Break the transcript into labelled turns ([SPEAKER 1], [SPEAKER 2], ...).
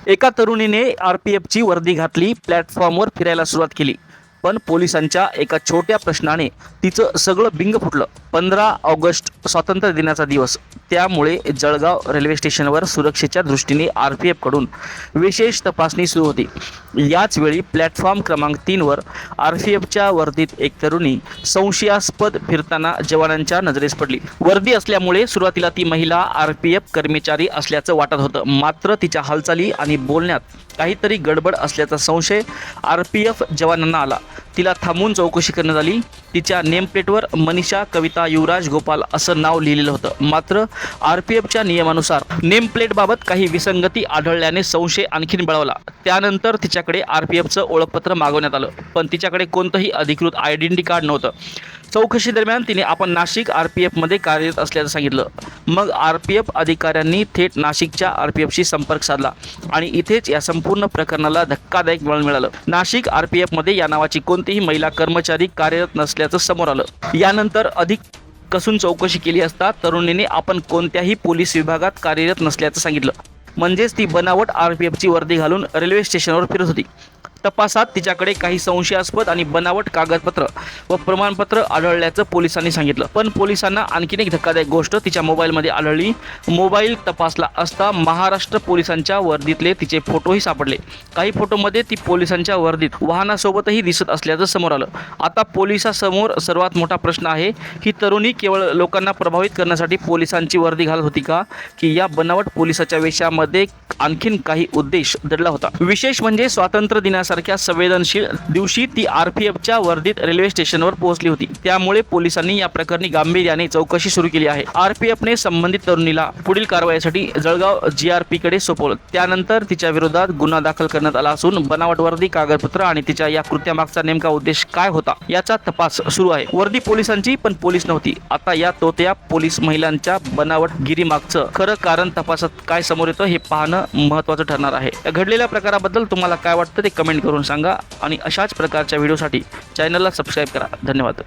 [SPEAKER 1] एका तरुणीने आरपीएफची वर्दी घातली, प्लॅटफॉर्मवर फिरायला सुरुवात केली. पण पोलिसांच्या एका छोट्या प्रश्नाने तिचं सगळं बिंग फुटलं. 15 ऑगस्ट स्वातंत्र्य दिनाचा दिवस, त्यामुळे जळगाव रेल्वे स्टेशनवर सुरक्षेच्या दृष्टीने आरपीएफकडून विशेष तपासणी सुरू होती. याच वेळी प्लॅटफॉर्म क्रमांक 3 वर आरपीएफच्या वर्दीत एक तरुणी संशयास्पद फिरताना जवानांच्या नजरेस पडली. वर्दी असल्यामुळे सुरुवातीला ती महिला आरपीएफ कर्मचारी असल्याचं वाटत होतं, मात्र तिच्या हालचाली आणि बोलण्यात काहीतरी गडबड असल्याचा संशय आरपीएफ जवानांना आला. तिला थांबून चौकशी करण्यात आली. तिच्या नेमप्लेटवर मनीषा कविता युवराज गोपाल असं नाव लिहिलेलं होतं, मात्र आरपीएफच्या नियमानुसार नेमप्लेटबाबत काही विसंगती आढळल्याने संशय आणखीन बळावला. त्यानंतर तिच्याकडे आरपीएफचं ओळखपत्र मागवण्यात आलं, पण तिच्याकडे कोणतंही अधिकृत आयडेंटिटी कार्ड नव्हतं. चौकशी दरम्यान तिने आपण नाशिक आरपीएफमध्ये कार्यरत असल्याचं सांगितलं. मग आरपीएफ अधिकाऱ्यांनी थेट नाशिकच्या आरपीएफशी संपर्क साधला आणि इथेच या संपूर्ण प्रकरणाला धक्कादायक वळण मिळालं. नाशिक आरपीएफमध्ये या नावाची कोणतीही महिला कर्मचारी कार्यरत नसल्याचं समोर आलं. यानंतर अधिक कसून चौकशी केली असता तरुणीने आपण कोणत्याही पोलीस विभागात कार्यरत नसल्याचं सांगितलं. म्हणजेच ती बनावट आरपीएफची वर्दी घालून रेल्वे स्टेशनवर फिरत होती. तपासात तिच्याकडे काही संशयास्पद आणि बनावट कागदपत्र व प्रमाणपत्र आढळल्याचं पोलिसांनी सांगितलं. पण पोलिसांना आणखीन एक धक्कादायक गोष्ट तिच्या मोबाईलमध्ये आढळली. मोबाईल तपासला असता महाराष्ट्र पोलिसांच्या वर्दीतले तिचे फोटोही सापडले. काही फोटोमध्ये ती पोलिसांच्या वर्दीत वाहनासोबतही दिसत असल्याचं समोर आलं. आता पोलिसांसमोर सर्वात मोठा प्रश्न आहे, ही तरुणी केवळ लोकांना प्रभावित करण्यासाठी पोलिसांची वर्दी घालत होती का, की या बनावट पोलिसाच्या वेशामध्ये आणखीन काही उद्देश दडला होता? विशेष म्हणजे स्वातंत्र्य दिनासारख्या संवेदनशील दिवशी ती आरपीएफच्या वर्दीत रेल्वे स्टेशनवर पोहोचली होती. त्यामुळे पोलिसांनी या प्रकरणी गांभीर्याने चौकशी सुरू केली आहे. आरपीएफने संबंधित तरुणीला पुढील कारवाईसाठी जळगाव जीआरपीकडे सोपवलं. त्यानंतर तिच्या विरोधात गुन्हा दाखल करण्यात आला असून बनावट वर्दी, कागदपत्र आणि तिच्या या कृत्यामागचा नेमका उद्देश काय होता याचा तपास सुरू आहे. वर्दी पोलिसांची, पण पोलीस नव्हती. आता या तोत्या पोलीस महिलांच्या बनावटगिरीमागचं खरं कारण तपासात काय समोर येतं हे पाहणं महत्त्वाचं ठरणार आहे. या घडलेल्या प्रकाराबद्दल तुम्हाला काय वाटतं ते कमेंट करून सांगा आणि अशाच प्रकारच्या व्हिडिओसाठी चॅनलला सबस्क्राईब करा. धन्यवाद.